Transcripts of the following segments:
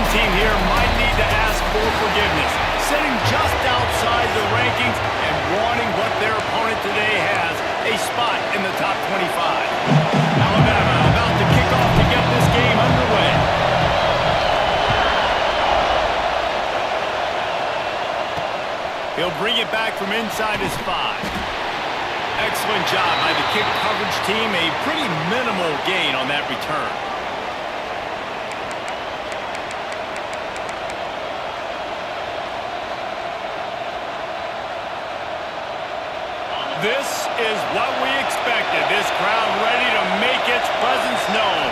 Team here might need to ask for forgiveness, sitting just outside the rankings and wanting what their opponent today has, a spot in the top 25. Alabama about to kick off to get this game underway. He'll bring it back from inside his 5. Excellent job by the kick coverage team, a pretty minimal gain on that return. This is what we expected. This crowd ready to make its presence known.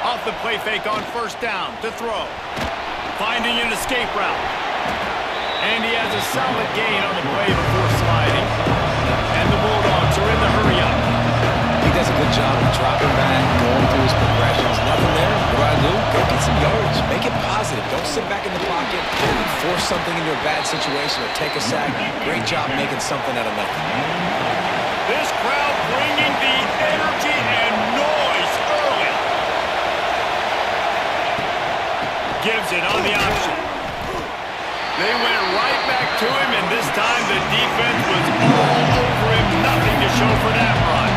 Off the play fake on first down to throw. Finding an escape route. And he has a solid gain on the play before sliding. And the Bulldogs are in the hurry-up. He does a good job of dropping back, going through his progressions. Nothing there. What do I do? Go get some yards. Make it positive. Don't sit back in the pocket and force something into a bad situation or take a sack. Great job making something out of nothing. This crowd bringing the energy and noise early. Gives it on the option. They went right back to him, and this time the defense was all over him. Nothing to show for that run.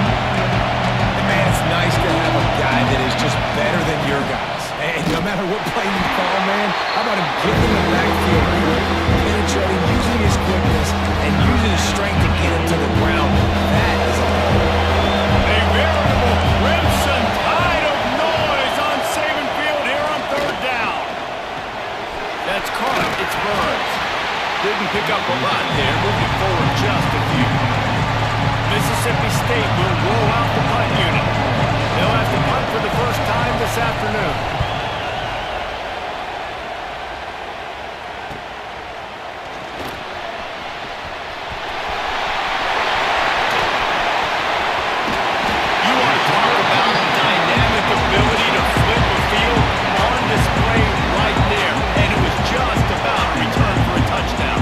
Man, it's nice to have a guy that is just better than your guys. And no matter what play you call, man, how about him getting in the backfield, penetrating, using his quickness, and using his strength to get him to the ground. That is a veritable crimson tide of noise on Saban Field here on third down. That's caught. It's Burns. Didn't pick up a lot there, moving forward just a few. Mississippi State will roll out the punt unit. They'll have to punt for the first time this afternoon. You want to talk about dynamic ability to flip the field on display right there, and it was just about a return for a touchdown.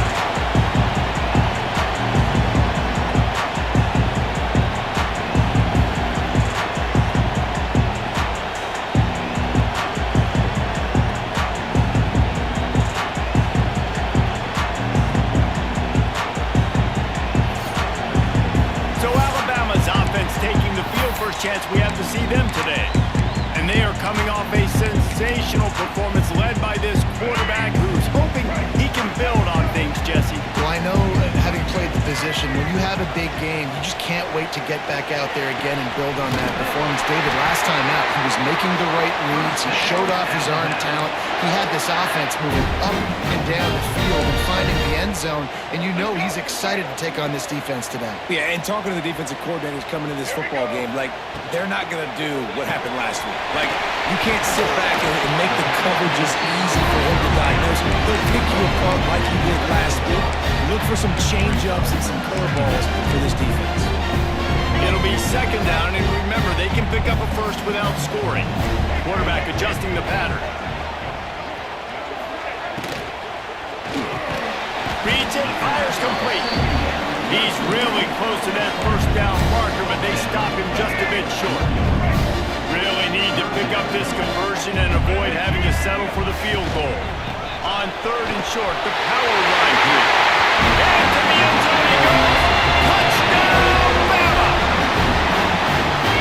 Chance we have to see them today. And they are coming off a sensational performance led by this quarterback who's hoping he can build on things, Jesse. Well, I know, having played the position, when you have a big game, you just can't wait to get back out there again and build on that performance. David, last time out, he was making the right reads. He showed off his arm talent. He had this offense moving up and down the field and finding the end zone, and you know he's excited to take on this defense today. Yeah, and talking to the defensive coordinators coming into this football game, like, they're not going to do what happened last week. Like, you can't sit back and make the coverages easy for him to diagnose. He'll pick you apart like he did last week. Look for some change-ups and some curveballs for this defense. It'll be second down, and remember, they can pick up a first without scoring. Quarterback adjusting the pattern. Reads it, fires complete. He's really close to that first down marker, but they stop him just a bit short. Really need to pick up this conversion and avoid having to settle for the field goal. On third and short, the power line here. And to the end zone he goes. Touchdown, Bama!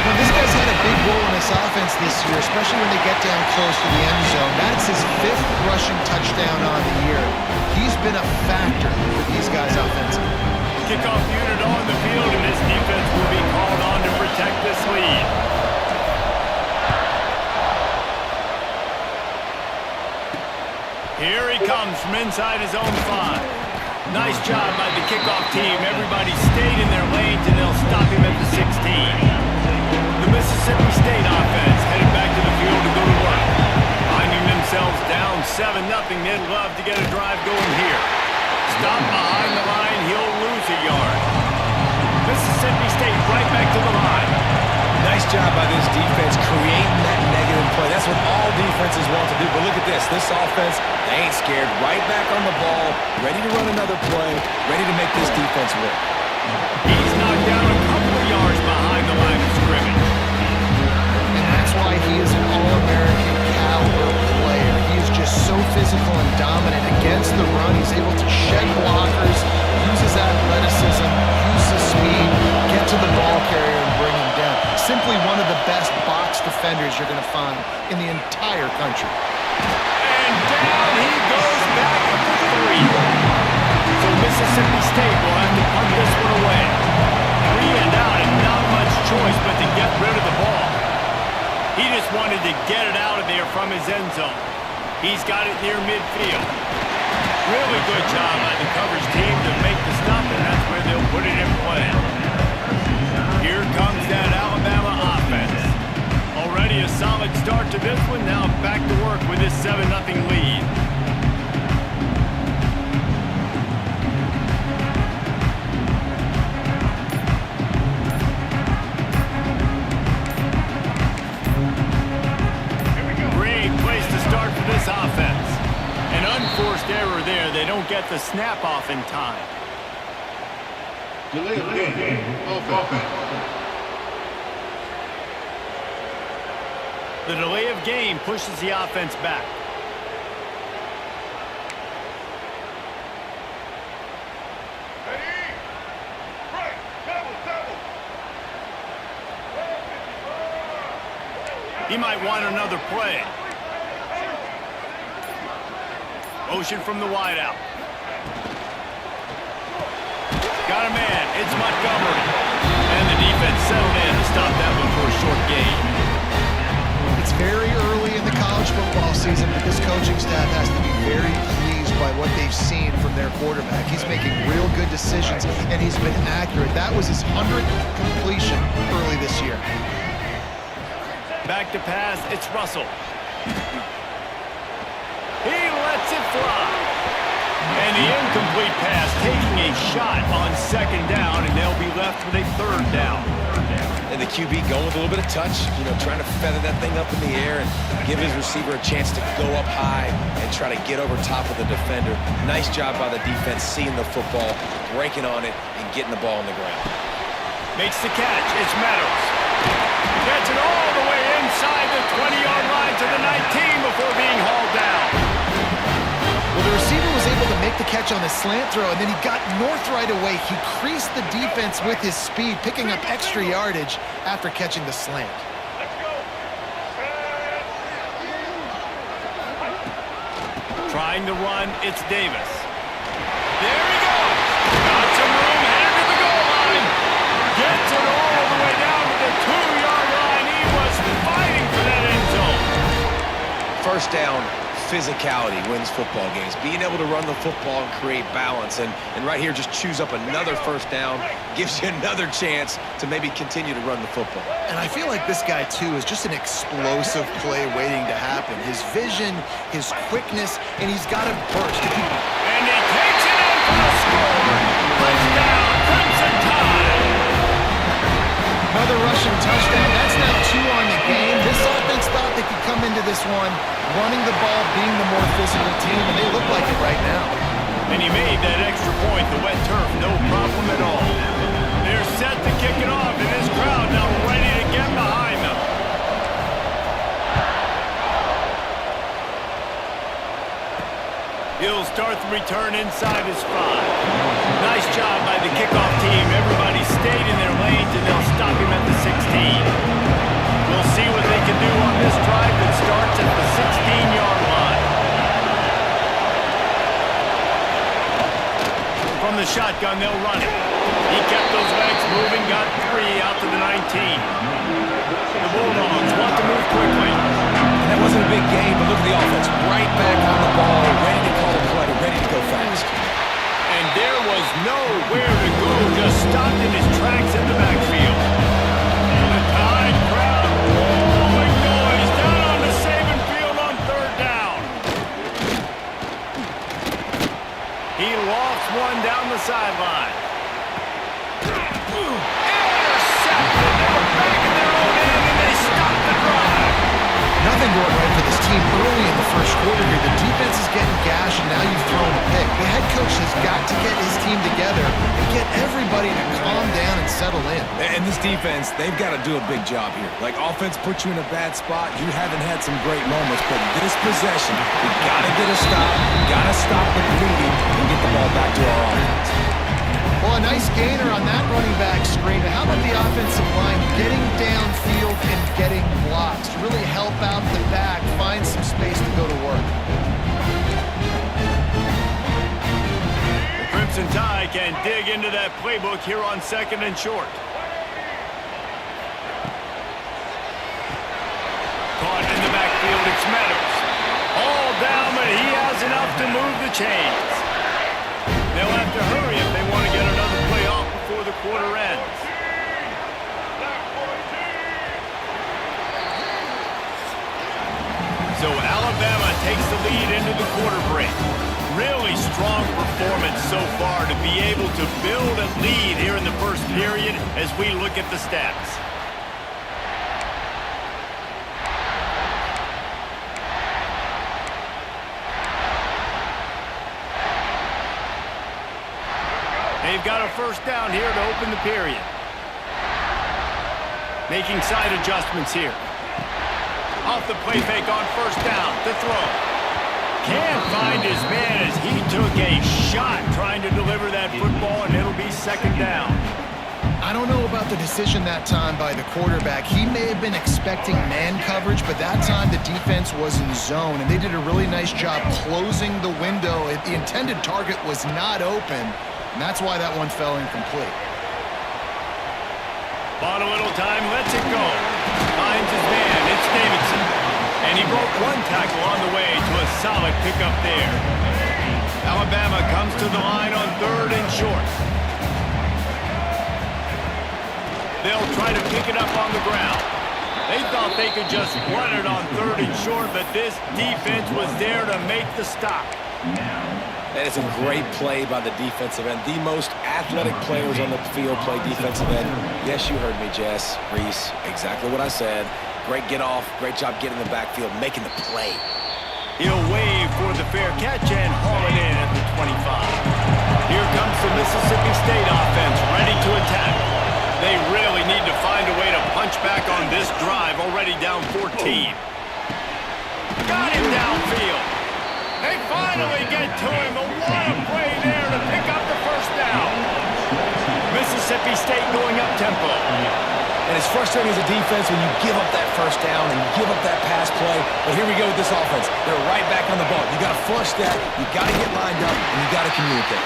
Now, this guy's had a big role in this offense this year, especially when they get down close to the end zone. That's his 5th rushing touchdown on the year. He's been a factor for these guys offensively. Kickoff unit on the field, and this defense will be called on to protect this lead. Here he comes from inside his own 5. Nice job by the kickoff team. Everybody stayed in their lanes, and they'll stop him at the 16. The Mississippi State offense headed back to the field to go to work. Finding themselves down 7-0, they'd love to get a drive going here. Stop behind the line, he'll lose a yard. Mississippi State right back to the line. Nice job by this defense creating that negative play. That's what all defenses want to do. But look at this. This offense, they ain't scared. Right back on the ball, ready to run another play, ready to make this defense work. He's knocked down a couple of yards behind the line of scrimmage. And that's why he is an All-American caliber player. He is just so physical and dominant against the run. He's able to shed blockers, uses athleticism, uses speed, get to the ball carrier and bring him down. Simply one of the best box defenders you're going to find in the entire country. And down he goes back for 3. So Mississippi State will have to punt this one away. 3 and out, and not much choice but to get rid of the ball. He just wanted to get it out of there from his end zone. He's got it near midfield. Really good job by the coverage team to make the stop, and that's where they'll put it in play. Here comes that Alabama offense. Already a solid start to this one. Now back to work with this 7-0 lead. Great place to start for this offense. An unforced error there. They don't get the snap off in time. Delay of game. Offense. The delay of game pushes the offense back. Ready? Right. Double. He might want another play. Motion from the wideout. Got a man. It's Montgomery. And the defense settled in to stop that one for a short gain. It's very early in the college football season, but this coaching staff has to be very pleased by what they've seen from their quarterback. He's making real good decisions, and he's been accurate. That was his 100th completion early this year. Back to pass. It's Russell. He lets it fly. And the incomplete pass taking a shot on second down, and they'll be left with a third down. And the QB going with a little bit of touch, trying to feather that thing up in the air and give his receiver a chance to go up high and try to get over top of the defender. Nice job by the defense seeing the football, breaking on it, and getting the ball on the ground. Makes the catch. It's Meadows. Gets it all the way inside the 20-yard line to the 19 before being hauled down. Well, the receiver was able to make the catch on the slant throw, and then he got north right away. He creased the defense with his speed, picking up extra yardage after catching the slant. Let's go. Trying to run, it's Davis. There he goes. Got some room, headed to the goal line. Gets it all first down physicality wins football games. Being able to run the football and create balance. And right here, just choose up another first down. Gives you another chance to maybe continue to run the football. And I feel like this guy, too, is just an explosive play waiting to happen. His vision, his quickness, and he's got a burst. And he takes it in for the score. Touchdown, Crimson Tide. Another rushing touchdown. That's now 2 on the game. This offense thought they could come into this one running the ball, being the more physical team, and they look like it right now. And he made that extra point, the wet turf, no problem at all. They're set to kick it off, and this crowd now ready to get behind them. He'll start the return inside his 5. Nice job by the kickoff team. Everybody stayed in their lanes, and they'll stop him at the 16. We'll see what they can do on this drive that starts at the 16-yard line. From the shotgun, they'll run it. He kept those legs moving, got 3 out to the 19. The Bulldogs want to move quickly. And that wasn't a big game, but look at the offense. Right back on the ball, ready to call a play, ready to go fast. And there was nowhere to go, just stopped in his tracks in the backfield. The Tide crowd, oh, and noise down on the Saban field on 3rd down. He lofts one down the sideline. Intercepted. They were back in their own end, and they stopped the drive. Nothing going right for this team early in the first quarter here. The defense is getting gashed, and now you've thrown a pick. The head coach has got to get his team together and get everybody to calm down and settle in. And this defense, they've got to do a big job here. Like, offense puts you in a bad spot. You haven't had some great moments, but this possession, we got to get a stop. Got to stop the bleeding and get the ball back to our offense. Well, a nice gainer on that running back screen. But how about the offensive line getting downfield and getting blocks to really help out the back, find some space to go to work? The Crimson Tide can dig into that playbook here on 2nd and short. Caught in the backfield, it's Meadows. All down, but he has enough to move the chains. They'll have to hurry if they want to get another play off before the quarter ends. So Alabama takes the lead into the quarter break. Really strong performance so far to be able to build a lead here in the first period as we look at the stats. They've got a first down here to open the period. Making side adjustments here. Off the play fake on first down. The throw. Can't find his man as he took a shot trying to deliver that football, and it'll be 2nd down. I don't know about the decision that time by the quarterback. He may have been expecting man coverage, but that time the defense was in zone, and they did a really nice job closing the window. The intended target was not open, and that's why that one fell incomplete. Bought a little time, lets it go. Finds his man, it's Davidson. And he broke one tackle on the way to a solid pickup there. Alabama comes to the line on 3rd and short. They'll try to pick it up on the ground. They thought they could just run it on 3rd and short, but this defense was there to make the stop. That is a great play by the defensive end. The most athletic players on the field play defensive end. Yes, you heard me, Jess, Reese. Exactly what I said. Great get off. Great job getting in the backfield, making the play. He'll wave for the fair catch and haul it in at the 25. Here comes the Mississippi State offense, ready to attack. They really need to find a way to punch back on this drive, already down 14. Got him downfield. They finally get to him, but what a play there to pick up the first down. Mississippi State going up tempo. And it's frustrating as a defense when you give up that first down and you give up that pass play. But here we go with this offense. They're right back on the ball. You got to flush that, you got to get lined up, and you got to communicate.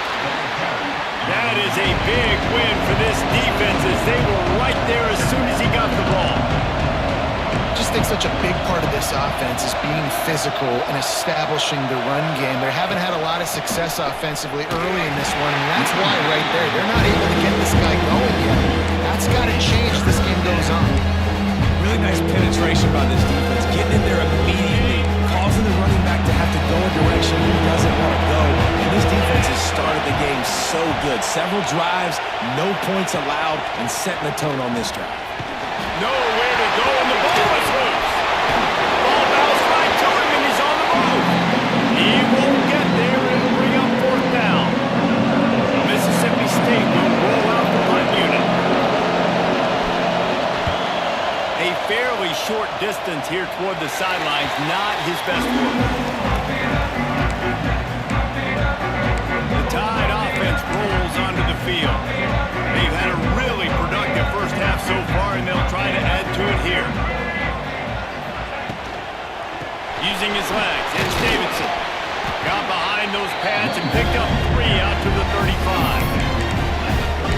That is a big win for this defense as they were right there as soon as he got the ball. just think such a big part of this offense is being physical and establishing the run game. They haven't had a lot of success offensively early in this one, and that's why right there, they're not able to get this guy going yet. That's got to change as this game goes on. Really nice penetration by this defense, getting in there immediately, causing the running back to have to go a direction he doesn't want to go. And this defense has started the game so good. Several drives, no points allowed, and setting the tone on this drive. Nowhere to go, and the ball is loose. Ball bounced right to him, and he's on the move. He won't get there, and it'll bring up fourth down. Mississippi State will roll out the punt unit. A fairly short distance here toward the sidelines, not his best work. The Tide offense rolls onto the field. They've had a really productive first half so far, and they'll try to add to it here. Using his legs, it's Davidson. Got behind those pads and picked up 3 out to the 35.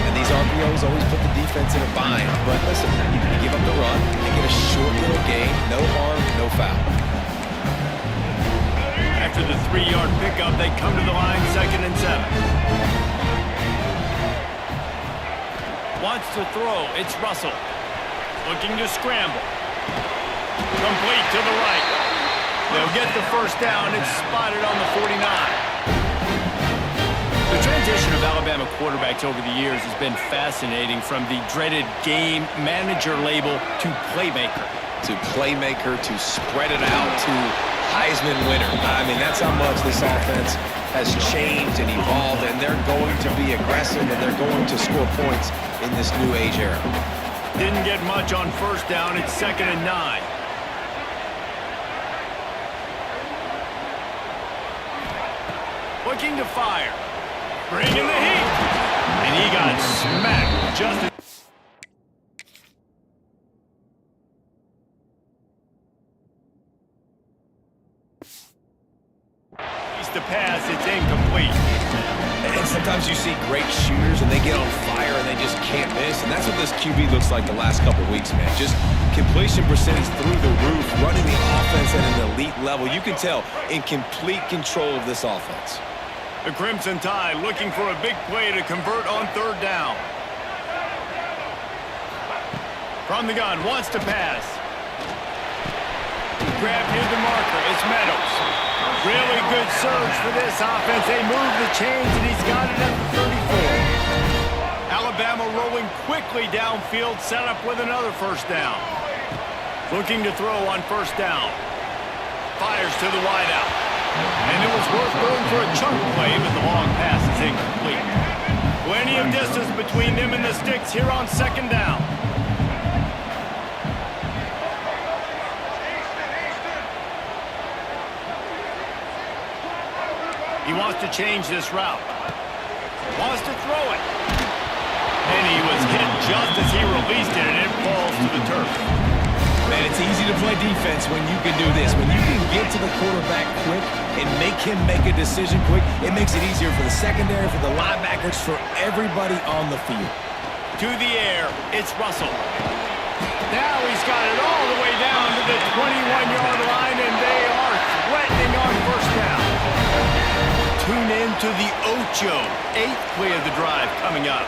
And these RPOs always put the defense in a bind. But listen, you give up the run, they get a short little gain, no harm, no foul. After the 3-yard pickup, they come to the line, 2nd and 7. Wants to throw, it's Russell. Looking to scramble. Complete to the right. They'll get the first down, it's spotted on the 49. The transition of Alabama quarterbacks over the years has been fascinating, from the dreaded game manager label to playmaker. To playmaker, to spread it out, to Heisman winner. I mean, that's how much this offense has changed and evolved, and they're going to be aggressive, and they're going to score points in this new age era. Didn't get much on first down, it's 2nd and 9. Looking to fire. Bringing the heat. And he got smacked just as the pass, it's incomplete. And sometimes you see great shooters and they get on fire and they just can't miss. And that's what this QB looks like the last couple weeks, man. Just completion percentage through the roof, running the offense at an elite level. You can tell in complete control of this offense. The Crimson Tide looking for a big play to convert on 3rd down. From the gun, wants to pass. Grab near the marker, it's Meadows. Really good surge for this offense. They move the chains, and he's got it at the 34. Alabama rolling quickly downfield, set up with another first down. Looking to throw on 1st down. Fires to the wideout. And it was worth going for a chunk play, but the long pass is incomplete. Plenty of distance between them and the sticks here on 2nd down. He wants to change this route. Wants to throw it. And he was hit just as he released it, and it falls to the turf. Man, it's easy to play defense when you can do this. When you can get to the quarterback quick and make him make a decision quick, it makes it easier for the secondary, for the linebackers, for everybody on the field. To the air, it's Russell. Now he's got it all the way down to the 21-yard line, and they are threatening on 1st down. Tune in to the Ocho, 8th play of the drive coming up.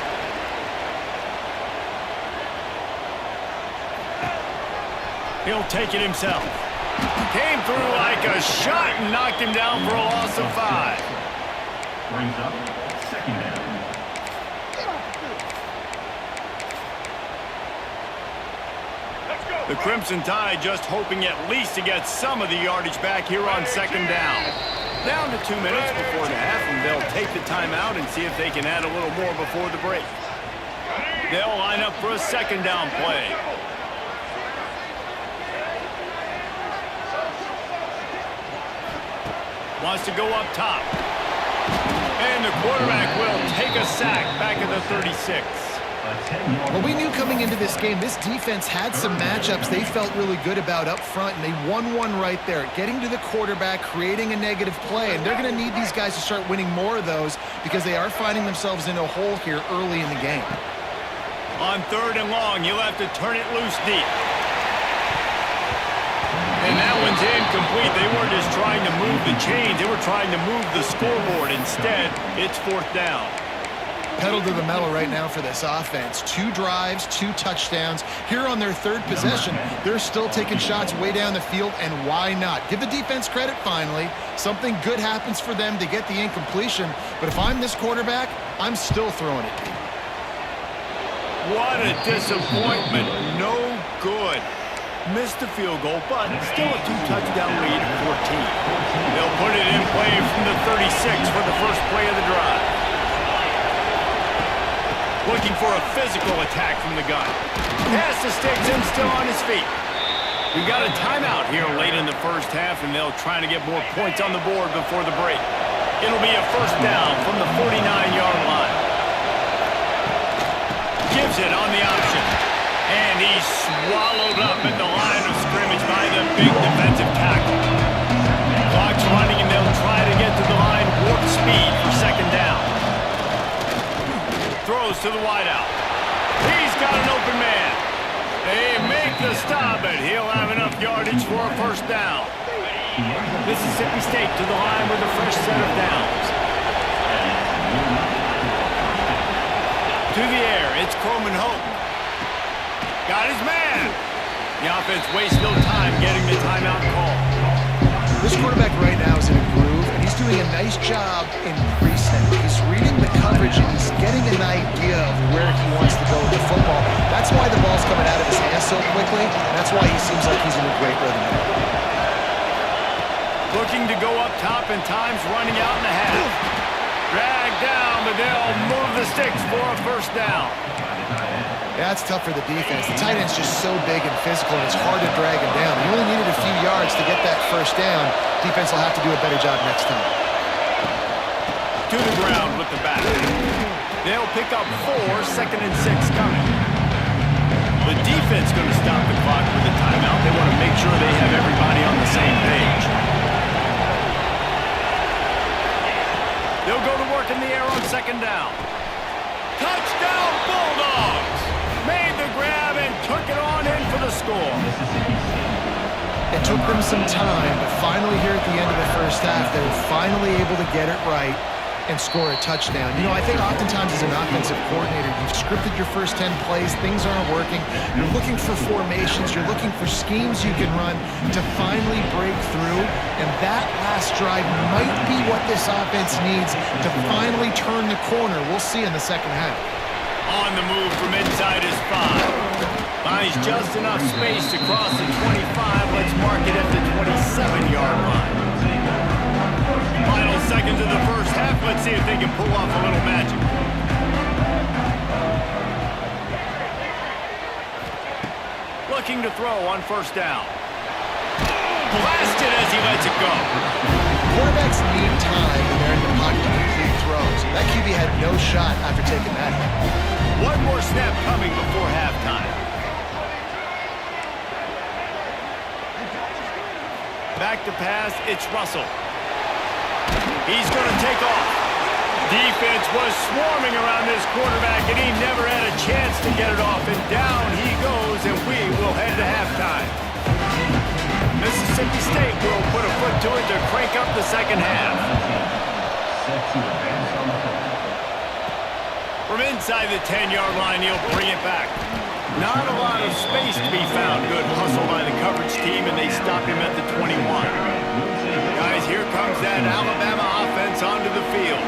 He'll take it himself. Came through like a shot and knocked him down for a loss of 5. Brings up 2nd down. The Crimson Tide just hoping at least to get some of the yardage back here on 2nd down. Down to 2 minutes before the half, and they'll take the timeout and see if they can add a little more before the break. They'll line up for a 2nd down play. Wants to go up top. And the quarterback will take a sack back at the 36. Well, we knew coming into this game, this defense had some matchups they felt really good about up front, and they won one right there, getting to the quarterback, creating a negative play, and they're going to need these guys to start winning more of those because they are finding themselves in a hole here early in the game. On 3rd and long, you'll have to turn it loose deep. And that one's incomplete. They weren't just trying to move the chains. They were trying to move the scoreboard. Instead, it's 4th down. Pedal to the metal right now for this offense. 2 drives, 2 touchdowns. Here on their 3rd possession, they're still taking shots way down the field, and why not? Give the defense credit finally. Something good happens for them to get the incompletion, but if I'm this quarterback, I'm still throwing it deep. What a disappointment. No good. Missed the field goal, but still a 2-touchdown lead at 14. They'll put it in play from the 36 for the first play of the drive. Looking for a physical attack from the gun. Pass to Stigson, still on his feet. We've got a timeout here late in the first half, and they'll try to get more points on the board before the break. It'll be a 1st down from the 49-yard line. Gives it on the option. And he's swallowed up at the line of scrimmage by the big defensive tackle. Clock's running, and they'll try to get to the line warp speed for 2nd down. Throws to the wideout. He's got an open man. They make the stop, but he'll have enough yardage for a 1st down. Mississippi State to the line with a fresh set of downs. To the air, it's Coleman Hope. Got his man. The offense wastes no time getting the timeout call. This quarterback right now is in a groove, and he's doing a nice job in pre-snap. He's reading the coverage, and he's getting an idea of where he wants to go with the football. That's why the ball's coming out of his hands so quickly, and that's why he seems like he's in a great rhythm. Looking to go up top, and time's running out in the half. Dragged down, but they'll move the sticks for a 1st down. Yeah, it's tough for the defense. The tight end's just so big and physical, and it's hard to drag him down. He only needed a few yards to get that 1st down. Defense will have to do a better job next time. To the ground with the back. They'll pick up 4, 2nd and 6 coming. The defense going to stop the clock with a timeout. They want to make sure they have everybody on the same page. They'll go to work in the air on 2nd down. Touchdown Bulldogs! Made the grab and took it on in for the score. It took them some time, but finally here at the end of the first half, they were finally able to get it right and score a touchdown. You know, I think oftentimes as an offensive coordinator, you've scripted your first 10 plays, things aren't working, you're looking for formations, you're looking for schemes you can run to finally break through, and that last drive might be what this offense needs to finally turn the corner. We'll see in the 2nd half. On the move from inside his 5. Finds just enough space to cross the 25. Let's mark it at the 27-yard line. Final seconds of the first half. Let's see if they can pull off a little magic. Looking to throw on 1st down. Blasted as he lets it go. Quarterbacks need time when they're in the pocket to complete throws. That QB had no shot after taking that hit. One more snap coming before halftime. Back to pass, it's Russell. He's going to take off. Defense was swarming around this quarterback, and he never had a chance to get it off. And down he goes, and we will head to halftime. Mississippi State will put a foot to it to crank up the 2nd half. From inside the 10-yard line, he'll bring it back. Not a lot of space to be found. Good hustle by the coverage team, and they stop him at the 21. Guys, here comes that Alabama offense onto the field.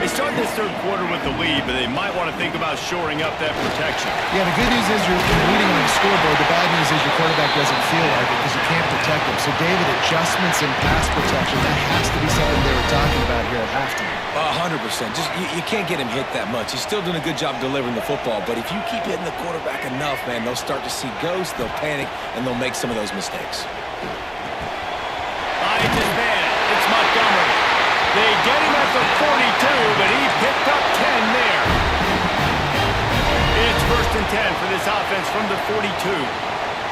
They start this 3rd quarter with the lead, but they might want to think about shoring up that protection. Yeah, the good news is you're leading on the scoreboard. The bad news is your quarterback doesn't feel like it because you can't protect him. So, David, adjustments in pass protection, that has to be something they were talking about here at halftime. 100%. Just you can't get him hit that much. He's still doing a good job delivering the football, but if you keep hitting the quarterback enough, man, they'll start to see ghosts, they'll panic, and they'll make some of those mistakes. Finds his man. It's Montgomery. They get him at the 42, but he picked up 10 there. It's 1st and 10 for this offense from the 42.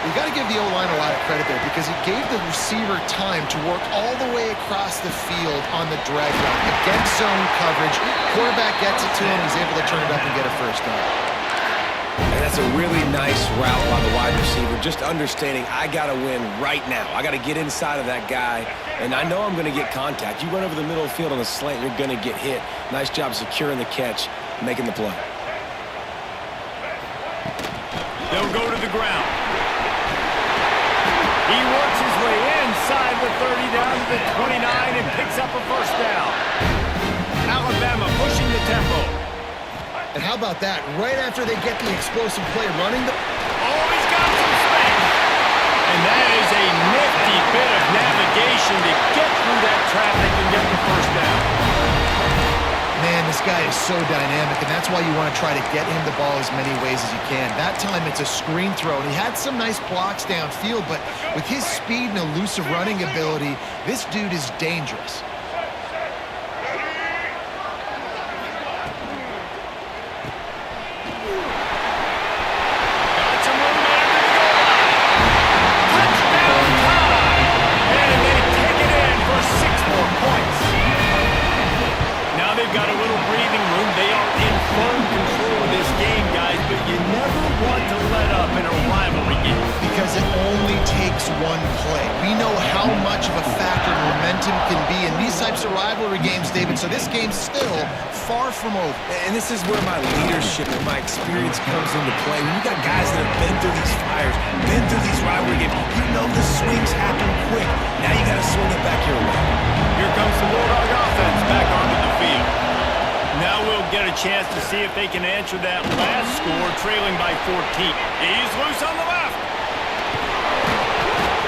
You got to give the O-line a lot of credit there because he gave the receiver time to work all the way across the field on the drag route. Against zone coverage, quarterback gets it to him, he's able to turn it up and get a 1st down. And That's a really nice route by the wide receiver. Just understanding I got to win right now. I got to get inside of that guy, and I know I'm going to get contact. You run over the middle of the field on a slant, you're going to get hit. Nice job securing the catch, making the play. They'll go to the ground. He works his way inside the 30 down to the 29 and picks up a first down. Alabama pushing the tempo. And how about that? Right after they get the explosive play running the... Oh, he's got some space. And that is a nifty bit of navigation to get through that traffic and get the first down. Man, this guy is so dynamic, and that's why you want to try to get him the ball as many ways as you can. That time it's a screen throw, and he had some nice blocks downfield, but with his speed and elusive running ability, this dude is dangerous. Got a little breathing room. They are in firm control of this game, guys, but you never want to let up in a rivalry game. Because it only takes one play. We know how much of a factor momentum can be in these types of rivalry games, David, so this game's still far from over. And this is where my leadership and my experience comes into play. When you got guys that have been through these fires, been through these rivalry games, you know the swings happen quick. Now you got to swing it back your way. Here comes the Bulldog offense back onto the field. Now we'll get a chance to see if they can answer that last score, trailing by 14. He's loose on the left.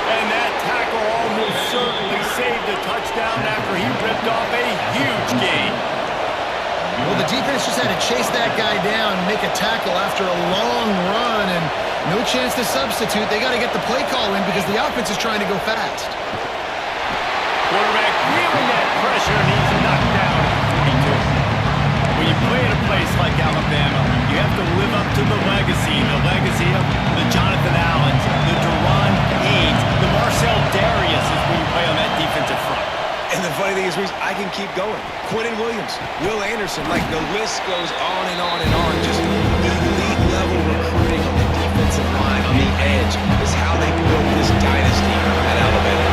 And that tackle almost certainly saved a touchdown after he ripped off a huge gain. Well, the defense just had to chase that guy down and make a tackle after a long run, and no chance to substitute. They got to get the play call in because the offense is trying to go fast. Quarterback feeling that pressure, and he's knocked down at 42. When you play at a place like Alabama, you have to live up to the legacy of the Jonathan Allens, the Deron Haynes, the Marcel Darius is when you play on that defensive front. And the funny thing is, Reese, I can keep going. Quentin Williams, Will Anderson, like the list goes on and on and on. Just elite level recruiting on the defensive line, on the edge, is how they built this dynasty at Alabama.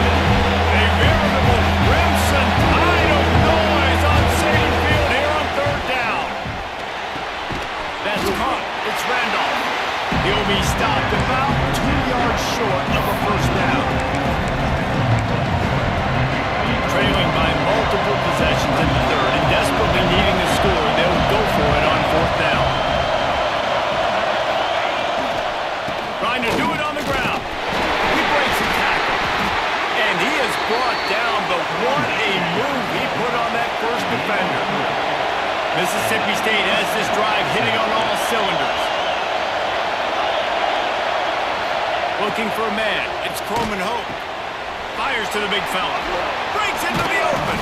A veritable crimson tide of noise on Saban Field here on third down. That's caught. It's Randolph. He'll be stopped about 2 yards short of a first down. Trailing by multiple possessions in the third and desperately needing to score, they'll go for it on fourth down. Trying to do it on the ground. He breaks the tackle. And he is brought down, but what a move he put on that first defender. Mississippi State has this drive hitting on all cylinders. Looking for a man. It's Coleman Hope. Fires to the big fella. Breaks into the open.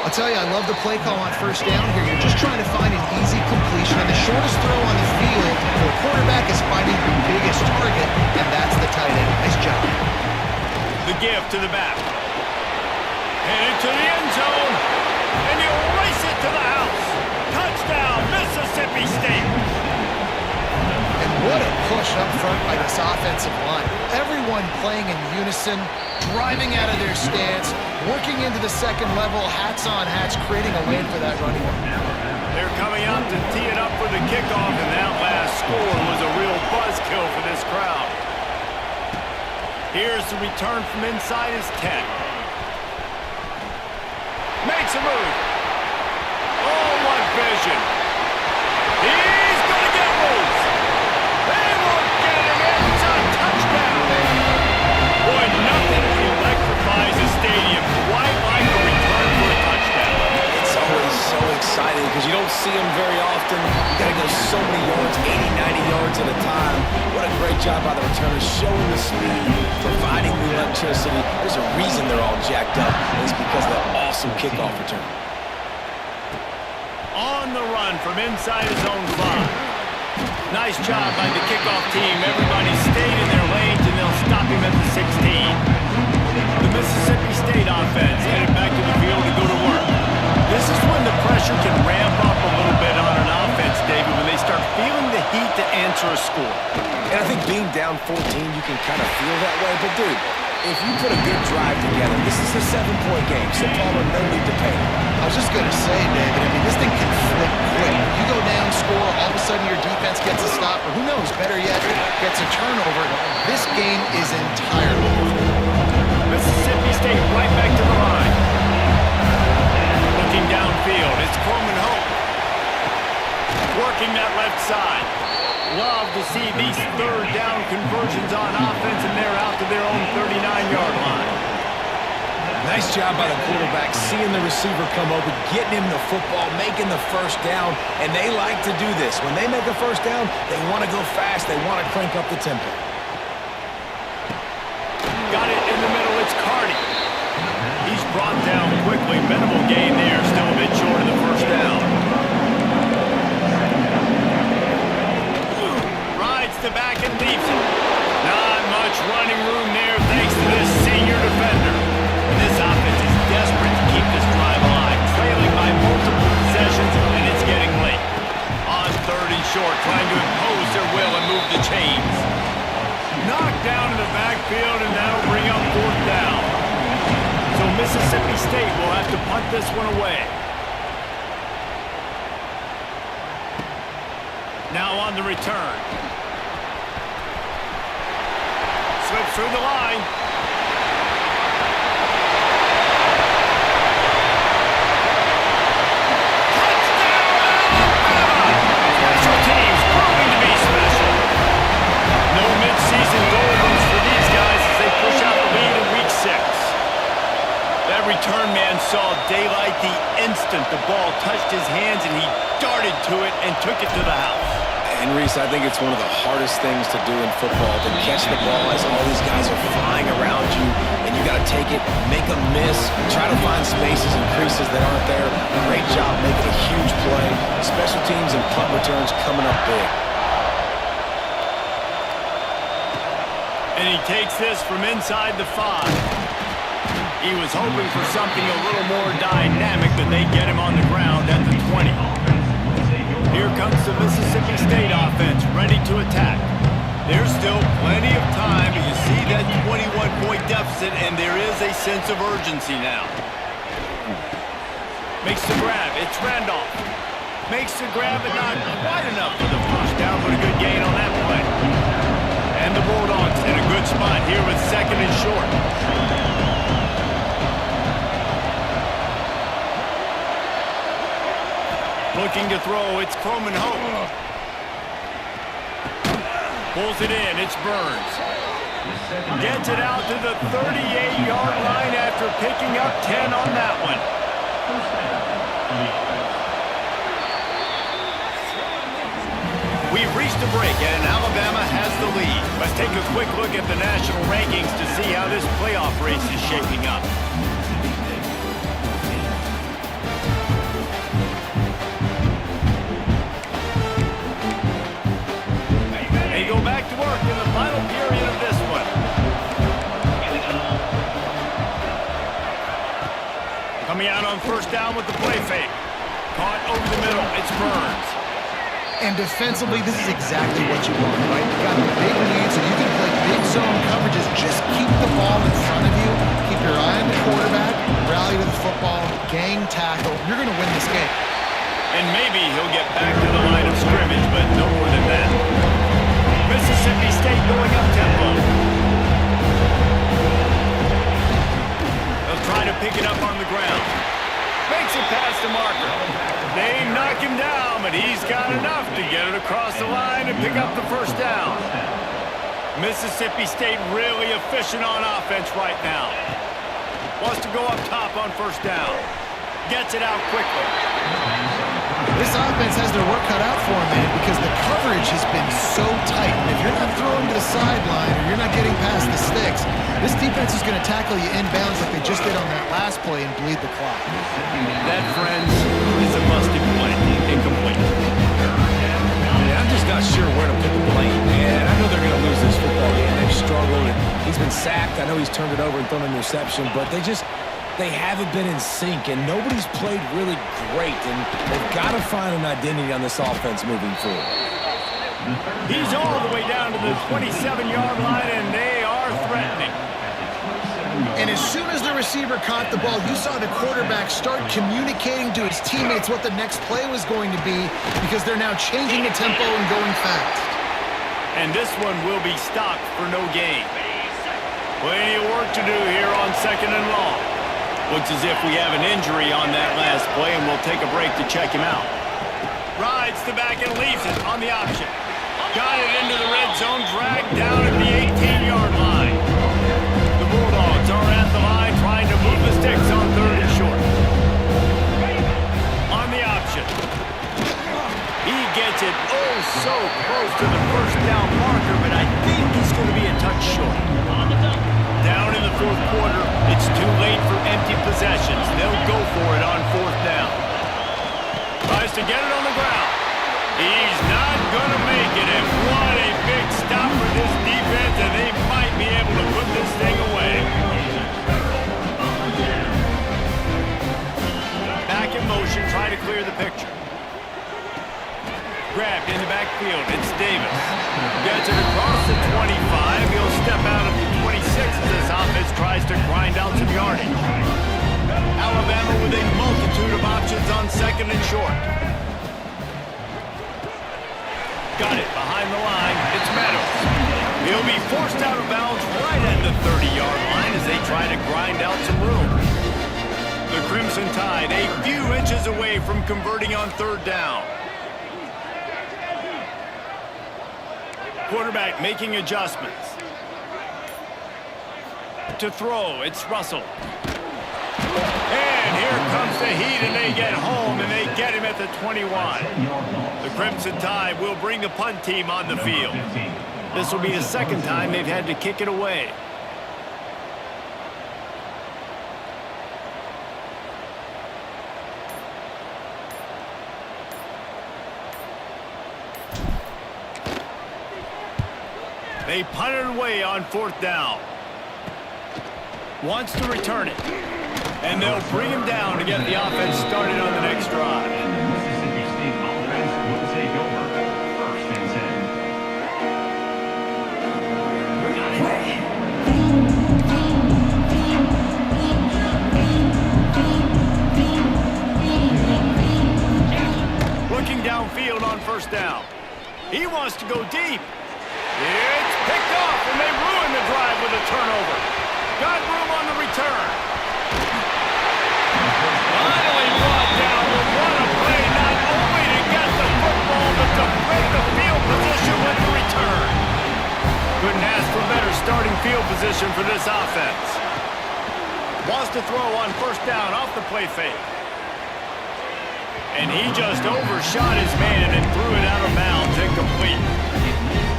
I'll tell you, I love the play call on first down here. You're just trying to find an easy completion, and the shortest throw on the field for a quarterback is finding the biggest target, and that's the tight end. Nice job. The give to the back. Headed to the end zone. And you race it to the house. Touchdown, Mississippi State. And what a push up front by this offensive line. Everyone playing in unison, driving out of their stance, working into the second level, hats on hats, creating a lane for that running one. They're coming out to tee it up for the kickoff, and that last score was a real buzzkill for this crowd. Here's the return from inside his 10. Makes a move. Oh, what vision. He's going to get loose. They won't get him. It's a touchdown. Boy, nothing electrifies a stadium quite like a return for a touchdown. It's always so exciting because you don't see them very often. You got to go so many yards, 80, 90 yards at a time. What a great job by the returners, showing the speed, providing the electricity. There's a reason they're all jacked up, and it's because of that awesome kickoff return. On the run from inside his own 5. Nice job by the kickoff team. Everybody stayed in their lanes, and they'll stop him at the 16. The Mississippi State offense headed back to the field to go to work. This is when the pressure can ramp up a little bit on an offense, David, when they start feeling the heat to answer a score. And I think being down 14, you can kind of feel that way. But, dude, if you put a good drive together, this is a 7-point game, so Palmer, no need to panic. I was just going to say, David, I mean, this thing can flip quick. You go down, score, all of a sudden your defense gets a stop, or who knows, better yet, gets a turnover. This game is entirely over. Mississippi State right back to the line. Looking downfield, it's Coleman Hope. Working that left side. Love to see these third down conversions on offense, and they're out to their own 39-yard line. Nice job by the quarterback, seeing the receiver come over, getting him the football, making the first down, and they like to do this. When they make a first down, they want to go fast, they want to crank up the tempo. Got it in the middle, it's Cardi. He's brought down quickly, minimal gain there, still a bit short of the first down. Rides the back and leaves it. Not much running room there thanks to this senior defender. This offense is desperate to keep this drive alive, trailing by multiple possessions, and it's getting late. On 3rd and short, trying to impose their will and move the chains. Knocked down in the backfield, and that'll bring up 4th down. So Mississippi State will have to punt this one away. Now on the return. Slips through the line. Return man saw daylight the instant the ball touched his hands, and he darted to it and took it to the house. And Reese, I think it's one of the hardest things to do in football, to catch the ball as all these guys are flying around you, and you got to take it, make them miss, try to find spaces and creases that aren't there. Great job making a huge play. Special teams and punt returns coming up big. And he takes this from inside the 5. He was hoping for something a little more dynamic, but they get him on the ground at the 20. Here comes the Mississippi State offense, ready to attack. There's still plenty of time, but you see that 21-point deficit, and there is a sense of urgency now. Makes the grab, it's Randolph. Makes the grab, but not quite enough for the first down, but a good gain on that play. And the Bulldogs in a good spot here with 2nd and short. Looking to throw, it's Coleman Hope. Pulls it in, it's Burns. Gets it out to the 38-yard line after picking up 10 on that one. We've reached a break, and Alabama has the lead. Let's take a quick look at the national rankings to see how this playoff race is shaping up. They go back to work in the final period of this one. Coming out on 1st down with the play fake. Caught over the middle, it's Burns. And defensively, this is exactly what you want, right? You got the big lead, so you can play big zone coverages. Just keep the ball in front of you. Keep your eye on the quarterback. Rally to the football. Gang tackle. You're going to win this game. And maybe he'll get back to the line of scrimmage, but no more than that. Mississippi State going up tempo. They'll try to pick it up on the ground. Makes it past the marker. They knock him down, but he's got enough to get it across the line and pick up the first down. Mississippi State really efficient on offense right now. Wants to go up top on 1st down. Gets it out quickly. This offense has their work cut out for them, man, because the coverage has been so tight. And if you're not throwing to the sideline or you're not getting past the sticks, this defense is going to tackle you inbounds like they just did on that last play and bleed the clock. That, friends, is a busted play. Incomplete. I'm just not sure where to put the blame, man. I know they're going to lose this football game. They've struggled, and he's been sacked. I know he's turned it over and thrown an interception, but they haven't been in sync, and nobody's played really great, and they've got to find an identity on this offense moving forward. He's all the way down to the 27-yard line, and they are threatening. And as soon as the receiver caught the ball, you saw the quarterback start communicating to his teammates what the next play was going to be because they're now changing the tempo and going fast. And this one will be stopped for no gain. Plenty of work to do here on 2nd and long. Looks as if we have an injury on that last play, and we'll take a break to check him out. Rides the back and leaves it on the option. Got it into the red zone, dragged down at the 18-yard line. The Bulldogs are at the line trying to move the sticks on 3rd and short. On the option. He gets it oh so close to the first down marker, but I think he's going to be a touch short. Down in the 4th quarter, it's too late for empty possessions. They'll go for it on 4th down. Tries to get it on the ground. He's not going to make it, and what a big stop for this defense, and they might be able to put this thing away. Back in motion, trying to clear the picture. Grabbed in the backfield, it's Davis. Gets it across the 25. He'll step out of the 26 as this offense tries to grind out some yardage. Alabama with a multitude of options on 2nd and short. Got it behind the line. It's Meadows. He'll be forced out of bounds right at the 30-yard line as they try to grind out some room. The Crimson Tide a few inches away from converting on 3rd down. Quarterback making adjustments. To throw, it's Russell. And here comes the heat, and they get home, and they get him at the 21. The Crimson Tide will bring the punt team on the field. This will be the 2nd time they've had to kick it away. They punt it away on 4th down. Wants to return it. And they'll bring him down to get the offense started on the next drive. Mississippi State offense will take over 1st and 10. Looking downfield on 1st down. He wants to go deep. It's picked off, and they ruin the drive with a turnover. Got room on the return. Finally brought down, but what a play, not only to get the football, but to break the field position with the return. Couldn't ask for better starting field position for this offense. Wants to throw on 1st down off the play fake. And he just overshot his man and threw it out of bounds, incomplete.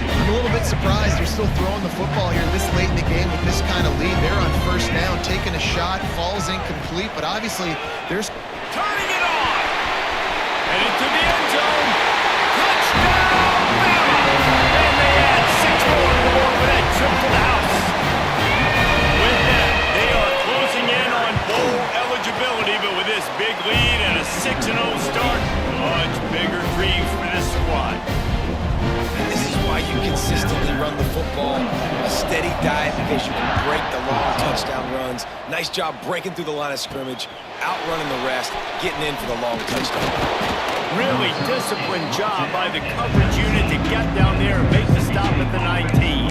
I'm a little bit surprised they're still throwing the football here this late in the game with this kind of lead. They're on 1st down, taking a shot, falls incomplete, but obviously there's... Turning it on! And into the end zone. Touchdown, Bama! And they add 6 more to the board with that trip to the house. With that, they are closing in on bowl eligibility, but with this big lead and a 6-0 start, much bigger dreams for this squad. This is why you consistently run the football. A steady diet because you can break the long touchdown runs. Nice job breaking through the line of scrimmage, outrunning the rest, getting in for the long touchdown. Really disciplined job by the coverage unit to get down there and make the stop at the 19.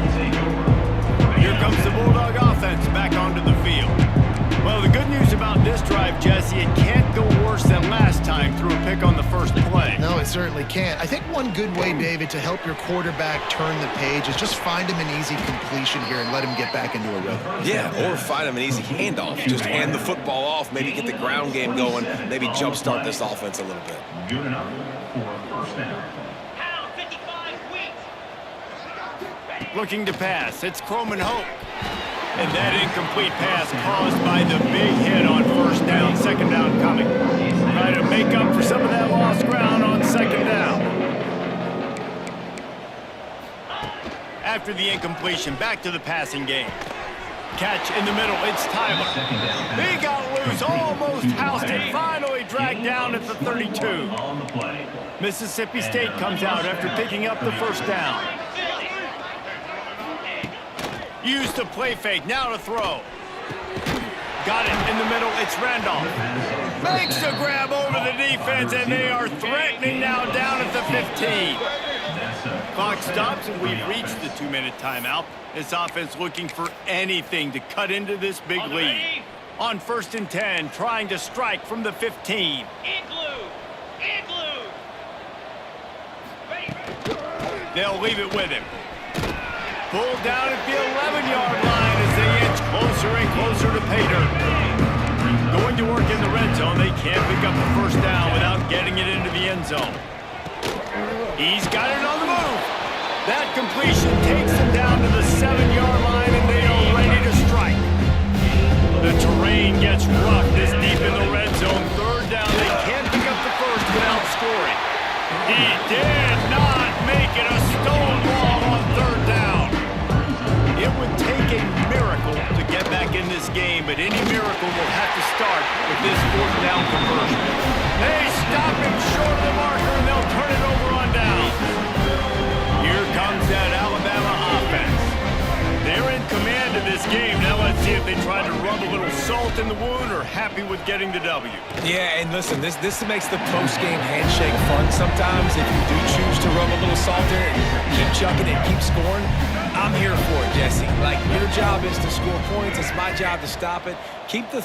Here comes the Bulldog offense back onto the field. Well, the good news about this drive, Jesse, it can't go worse than last time through a pick on the first play. No, it certainly can't. I think one good way, David, to help your quarterback turn the page is just find him an easy completion here and let him get back into a rhythm. Yeah, or find him an easy handoff. Just hand the football off, maybe get the ground game going, maybe jumpstart this offense a little bit. Good enough for 1st down. Looking to pass, it's Croman Hope. And that incomplete pass caused by the big hit on 1st down, 2nd down coming. Try to make up for some of that lost ground on 2nd down. After the incompletion, back to the passing game. Catch in the middle, it's Tyler. He got loose lose. Almost housed it. Finally dragged down at the 32. On the play. Mississippi State comes out after picking up the first down. Use the play fake. Now to throw. Got it in the middle. It's Randolph. Makes the grab over the defense, and they are threatening now down at the 15. Clock stops, and we've reached the 2-minute timeout. This offense looking for anything to cut into this big lead. On 1st and 10, trying to strike from the 15. They'll leave it with him. Pulled down at the 11-yard line as they inch closer and closer to pay dirt. Going to work in the red zone, they can't pick up the first down without getting it into the end zone. He's got it on the move. That completion takes them down to the 7-yard line, and they are ready to strike. The terrain gets rough this deep in the red zone. 3rd down, they can't pick up the first without scoring. He did not make it a stonewall on 3rd down. It would take a miracle to get back in this game, but any miracle will have to start with this 4th down conversion. They stop him short of the marker, and they'll turn it over on down. Here comes that Alabama offense. They're in command of this game. Now let's see if they try to rub a little salt in the wound or happy with getting the W. Yeah, and listen, this makes the post-game handshake fun sometimes. If you do choose to rub a little salt in it and keep chucking it, keep scoring, I'm here for it, Jesse. Like, your job is to score points. It's my job to stop it. Keep the